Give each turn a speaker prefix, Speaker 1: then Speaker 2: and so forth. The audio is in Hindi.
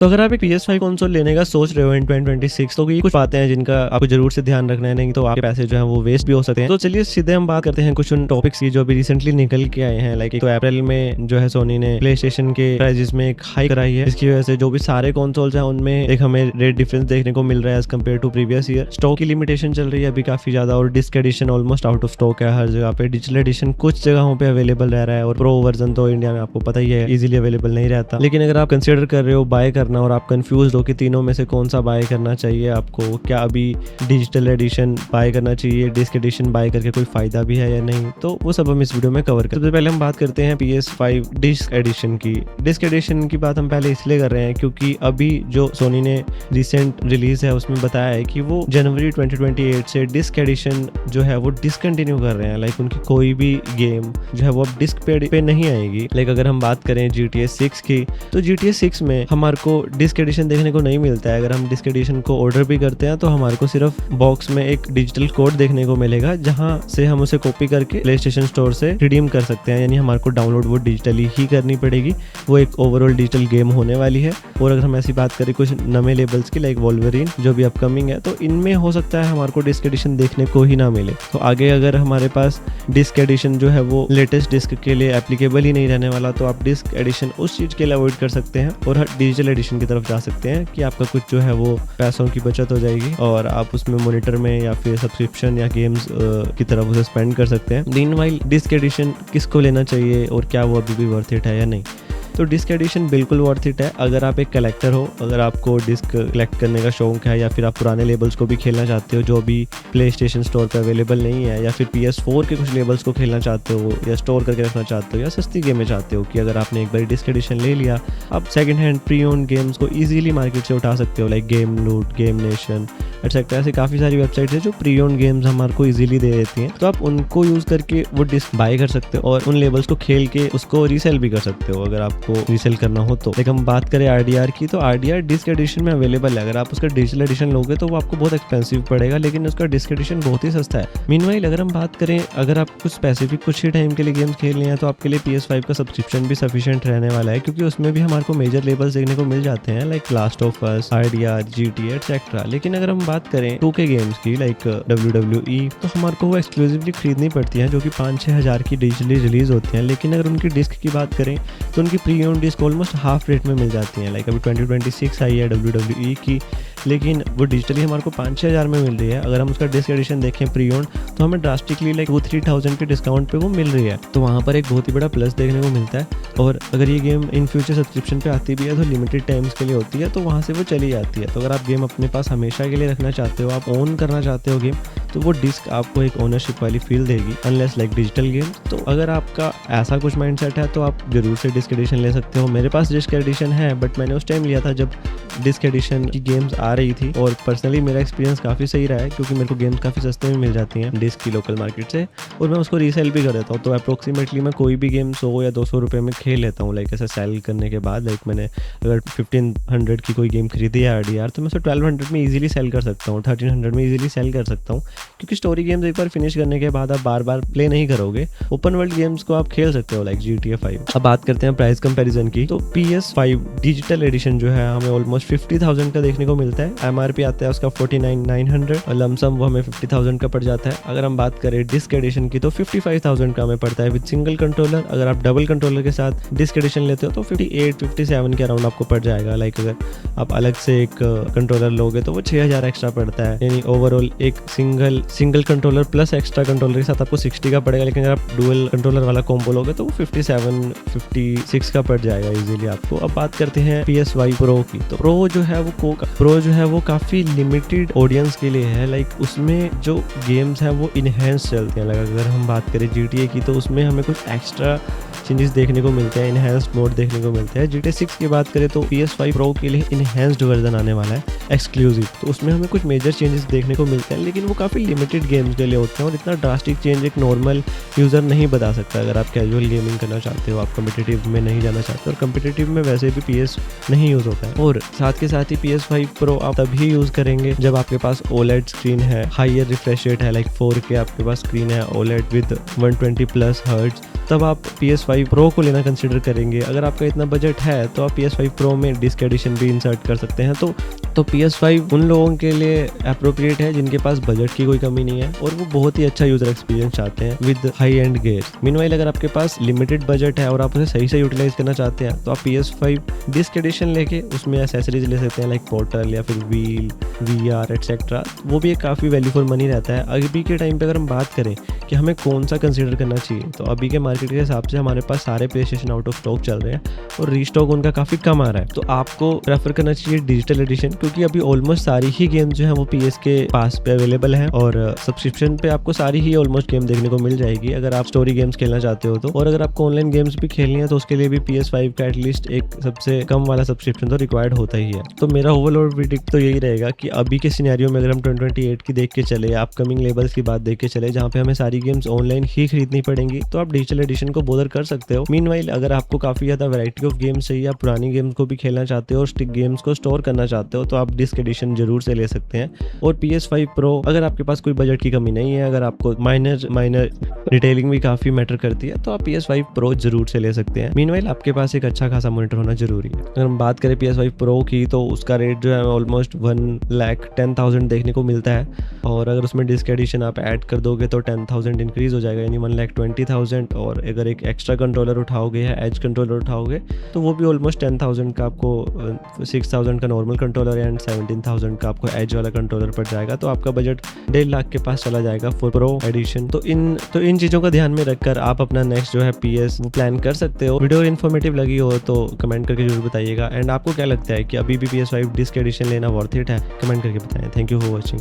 Speaker 1: तो अगर आप एक PS5 कंसोल लेने का सोच रहे हो इन 2026 तो ये कुछ बातें हैं जिनका आपको जरूर से ध्यान रखना है, नहीं तो आपके पैसे जो है वो वेस्ट भी हो सकते हैं। तो चलिए सीधे हम बात करते हैं कुछ उन टॉपिक्स की जो अभी रिसेंटली निकल के आए हैं। लाइक तो अप्रैल में जो है सोनी ने प्लेस्टेशन के प्राइसेस में एक हाइक कराई है, जिसकी वजह से जो भी सारे कंसोल्स हैं उनमें एक हमें रेट डिफरेंस देखने को मिल रहा है as compare to previous year. Stock की लिमिटेशन चल रही है अभी काफी ज्यादा, और disc edition almost out of stock है हर जगह पे। डिजिटल एडिशन कुछ जगहों पे अवेलेबल रह रहा है, और प्रो वर्जन तो इंडिया में आपको पता ही है इजीली अवेलेबल नहीं रहता। लेकिन अगर आप कंसिडर कर रहे हो बाय करना और आप कंफ्यूज हो कि तीनों में से कौन सा बाय करना चाहिए आपको, क्या अभी डिजिटल एडिशन बाय करना चाहिए, डिस्क एडिशन बाय करके कोई फायदा भी है या नहीं, तो वो सब हम इस वीडियो में कवर करें। सबसे पहले हम बात करते हैं PS5 डिस्क एडिशन की। डिस्क एडिशन की बात हम पहले इसलिए कर रहे हैं क्योंकि अभी जो सोनी ने रिसेंट रिलीज है उसमें बताया है कि वो जनवरी 2028 से डिस्क एडिशन जो है वो डिसकंटिन्यू कर रहे हैं। लाइक उनकी कोई भी गेम जो है वो अब डिस्क पे नहीं आएगी। लाइक अगर हम बात करें GTA 6 की, तो GTA 6 में हमारे को डिस्क एडिशन देखने को नहीं मिलता है। अगर हम डिस्क एडिशन को ऑर्डर भी करते हैं तो हमारे को सिर्फ बॉक्स में एक डिजिटल कोड देखने को मिलेगा, जहां से हम उसे कॉपी करके प्लेस्टेशन स्टोर से रिडीम कर सकते हैं। यानी हमारे को डाउनलोड वो डिजिटली ही करनी पड़ेगी। वो एक ओवरऑल डिजिटल गेम होने वाली है। और अगर हम ऐसी बात करें कुछ नए लेबल्स की, लाइक वोल्वरिन जो भी अपकमिंग है, तो इनमें हो सकता है हमारे को डिस्क एडिशन देखने को ही ना मिले। तो आगे अगर हमारे पास डिस्क एडिशन जो है वो लेटेस्ट डिस्क के लिए एप्लीकेबल ही नहीं रहने वाला, तो आप डिस्क एडिशन उस चीज के लिए अवॉइड कर सकते हैं और डिजिटल एडिशन की तरफ जा सकते हैं कि आपका कुछ जो है वो पैसों की बचत हो जाएगी और आप उसमें मॉनिटर में या फिर सब्सक्रिप्शन या गेम्स की तरफ उसे स्पेंड कर सकते हैं। मीनवाइल डिस्क एडिशन किसको लेना चाहिए और क्या वो अभी भी वर्थ इट है या नहीं, तो डिस्क एडिशन बिल्कुल वर्थ इट है अगर आप एक कलेक्टर हो, अगर आपको डिस्क कलेक्ट करने का शौक है, या फिर आप पुराने लेबल्स को भी खेलना चाहते हो जो अभी प्ले स्टेशन स्टोर पर अवेलेबल नहीं है, या फिर PS4 के कुछ लेबल्स को खेलना चाहते हो या स्टोर करके रखना चाहते हो, या सस्ती गेमें चाहते हो कि अगर आपने एक बार डिस्क एडिशन ले लिया, आप second hand pre owned games को ईजिली मार्केट से उठा सकते हो। लाइक गेम लूट, गेम नेशन एटसेट्रा, ऐसी काफ़ी सारी वेबसाइट्स है जो प्री ओन्ड गेम्स हमारे को ईजिली दे देती हैं। तो आप उनको यूज़ करके वो डिस्क बाय कर सकते हो और उन लेबल्स को खेल के उसको रीसेल भी कर सकते हो अगर आपको रीसेल करना हो तो। लेकिन हम बात करें RDR की, तो RDR डिस्क एडिशन में अवेलेबल है। अगर आप उसका डिजिटल एडिशन लोगे तो वो आपको बहुत एक्सपेंसिव पड़ेगा, लेकिन उसका डिस्क एडिशन बहुत ही सस्ता है। मीनवाइल अगर हम बात करें, अगर आप कुछ स्पेसिफिक कुछ ही टाइम के लिए गेम्स खेल रहे हैं तो आपके लिए PS5 का सब्सक्रिप्शन भी सफिशिएंट रहने वाला है, क्योंकि उसमें भी हमारे को मेजर लेबल्स देखने को मिल जाते हैं like last of us, RDR, GTA etcetera. लेकिन अगर हम बात करें 2K गेम्स की लाइक WWE, तो हमारे को वो एक्सक्लूसिवली खरीदनी पड़ती है जो कि 5-6 हज़ार की डिजिटली रिलीज होती हैं। लेकिन अगर उनकी डिस्क की बात करें तो उनकी pre owned disc almost half rate में मिल जाती हैं। लाइक अभी 2026 आई है WWE की, लेकिन वो डिजिटली हमारे को 5-6 हज़ार में मिल रही है। अगर हम उसका डिस्क एडिशन देखें प्री ओन्ड, तो हमें ड्रास्टिकली लाइक 2-3,000 के डिस्काउंट पे वो मिल रही है। तो वहाँ पर एक बहुत ही बड़ा प्लस देखने को मिलता है। और अगर ये गेम इन फ्यूचर सब्सक्रिप्शन पे आती भी है तो लिमिटेड टाइम्स के लिए होती है, तो वहाँ से वो चली जाती है। तो अगर आप गेम अपने पास हमेशा के लिए रखना चाहते हो, आप ओन करना चाहते हो गेम, तो वो डिस्क आपको एक ओनरशिप वाली फील देगी, अनलेस लाइक डिजिटल गेम। तो अगर आपका ऐसा कुछ माइंडसेट है तो आप जरूर से डिस्क एडिशन ले सकते हो। मेरे पास डिस्क एडिशन है, बट मैंने उस टाइम लिया था जब डिस्क एडिशन की गेम्स आ रही थी, और पर्सनली मेरा एक्सपीरियंस काफ़ी सही रहा है क्योंकि मेरे को गेम्स काफ़ी सस्ते में मिल जाती हैं डिस्क की लोकल मार्केट से, और मैं उसको रीसेल भी कर देता हूँ। तो अप्रोक्सीमेटली मैं कोई भी गेम 100 या 200 रुपये में खेल लेता हूँ। लाइक ऐसा सेल करने के बाद, लाइक मैंने अगर 1500 की कोई गेम खरीदी है RDR, तो मैं उसे 1200 में ईजिली सेल कर सकता हूँ, 1300 में ईजिली सेल कर सकता हूँ, क्योंकि स्टोरी गेम्स एक बार फिनिश करने के बाद आप बार बार प्ले नहीं करोगे। ओपन वर्ल्ड गेम्स को आप खेल सकते हो लाइक GTA 5। अब बात करते हैं प्राइस कंपैरिजन की, तो PS5 डिजिटल एडिशन जो है हमें ऑलमोस्ट 50,000 का देखने को मिलता है। MRP आता है उसका 49,900 और लमसम वो हमें 50,000 का पड़ जाता है। अगर हम बात करें डिस्क एडिशन की, तो 55,000 का हमें पड़ता है विद सिंगल कंट्रोलर। अगर आप डबल कंट्रोलर के साथ डिस्क एडिशन लेते हो तो 58-57 के अराउंड आपको पड़ जाएगा। लाइक अगर आप अलग से एक कंट्रोलर लोगे तो वो 6,000 एक्स्ट्रा पड़ता है। यानी ओवरऑल एक single controller plus extra controller के साथ आपको 60 का पड़ेगा। लेकिन अगर आप डुअल कंट्रोलर वाला कॉम्बो लोगे तो वो 57-56 का पड़ जाएगा इजीली आपको। अब बात करते हैं PS5 प्रो की, तो प्रो जो है वो काफ़ी लिमिटेड ऑडियंस के लिए है। लाइक उसमें जो गेम्स हैं वो इनहेंस चलते हैं। लाइक अगर हम बात करें GTA की, तो उसमें हमें कुछ एक्स्ट्रा चेंजेस देखने को मिलते हैं, इनहेंस्ड मोड देखने को मिलते हैं। GTA 6 की बात करें तो PS5 प्रो के लिए इनहेंस्ड वर्जन आने वाला है एक्सक्लूसिव, तो उसमें हमें कुछ मेजर चेंजेस देखने को मिलते हैं, लेकिन वो काफ़ी लिमिटेड गेम्स के लिए होते हैं और इतना ड्रास्टिक चेंज एक नॉर्मल यूज़र नहीं बता सकता। अगर आप कैजुअल गेमिंग करना चाहते हो, आप कम्पिटिटिव में नहीं जाना चाहते, और कम्पिटिटिव में वैसे भी PS नहीं यूज़ होता है। और साथ के साथ ही PS5 प्रो आप तभी यूज़ करेंगे जब आपके पास OLED स्क्रीन है, हायर रिफ्रेश रेट है, लाइक 4K आपके पास स्क्रीन है OLED विद 120+ हर्ट्ज, तब आप PS5 Pro को लेना कंसिडर करेंगे। अगर आपका इतना बजट है तो आप PS5 Pro में डिस्क एडिशन भी इंसर्ट कर सकते हैं। तो PS5 उन लोगों के लिए अप्रोप्रिएट है जिनके पास बजट की कोई कमी नहीं है और वो बहुत ही अच्छा यूजर एक्सपीरियंस चाहते हैं with high and gear. Meanwhile अगर आपके पास लिमिटेड बजट है और आप उसे सही से यूटिलाइज करना चाहते हैं तो आप PS5 डिस्क एडिशन लेके उसमें एसेसरीज ले सकते हैं, लाइक पोर्टल या फिर व्हील, VR एटसेट्रा। वो भी एक काफ़ी वैल्यू फॉर मनी रहता है। अभी के टाइम पे अगर हम बात करें कि हमें कौन सा कंसीडर करना चाहिए, तो अभी के मार्केट के हिसाब से हमारे पास सारे play station out of stock चल रहे हैं और रीस्टॉक उनका काफ़ी कम आ रहा है। तो आपको प्रेफर करना चाहिए डिजिटल एडिशन, क्योंकि अभी ऑलमोस्ट सारी ही गेम जो है वो PS के पास पे अवेलेबल है और सब्सक्रिप्शन पे आपको सारी ही ऑलमोस्ट गेम देखने को मिल जाएगी अगर आप स्टोरी गेम्स खेलना चाहते हो तो। और अगर आपको ऑनलाइन गेम्स भी खेलनी है तो उसके लिए भी PS5 का एटलीस्ट एक सबसे कम वाला सब्सक्रिप्शन तो रिक्वायर्ड होता ही है। तो मेरा ओवरऑल प्रेडिक्ट तो यही रहेगा कि अभी के सिनेरियो में अगर हम 2028 की देख के चले, अपकमिंग लेबल्स की बात देख के चले जहाँ पे हमें सारी गेम्स ऑनलाइन ही खरीदनी पड़ेंगी, तो आप डिजिटल एडिशन को बोदर कर सकते हो। मीनवाइल अगर आपको काफी ज्यादा वैरायटी ऑफ गेम्स चाहिए, आप पुरानी गेम्स को भी खेलना चाहते हो और स्टिक गेम्स को स्टोर करना चाहते हो, तो आप डिस्क एडिशन जरूर से ले सकते हैं। और PS5 Pro अगर आपके पास कोई बजट की कमी नहीं है, अगर आपको माइनर डिटेलिंग भी काफी मैटर करती है, तो आप PS5 Pro जरूर से ले सकते हैं। मीनवाइल आपके पास एक अच्छा खासा मॉनिटर होना जरूरी है। अगर हम बात करें PS5 Pro की तो उसका रेट जो है ऑलमोस्ट 1,10,000 देखने को मिलता है और अगर उसमें डिस्क एडिशन आप ऐड कर दोगे तो 10,000 इंक्रीज हो जाएगा, यानी 1,20,000। और अगर एक एक्स्ट्रा कंट्रोलर उठाओगे या एज कंट्रोलर उठाओगे तो वो भी ऑलमोस्ट 10,000 का, आपको 6,000 का नॉर्मल कंट्रोलर एंड 17,000 का आपको एज वाला कंट्रोलर पड़ जाएगा। तो आपका बजट 1.5 लाख के पास चला जाएगा फॉर प्रो एडिशन। तो इन चीज़ों का ध्यान में रखकर आप अपना नेक्स्ट जो है PS वो प्लान कर सकते हो। वीडियो इन्फॉर्मेटिव लगी हो तो कमेंट करके जरूर बताइएगा। एंड आपको क्या लगता है कि अभी भी PS5 डिस्क एडिशन लेना वर्थ इट है? कमेंट करके बताएं। Thank you for watching.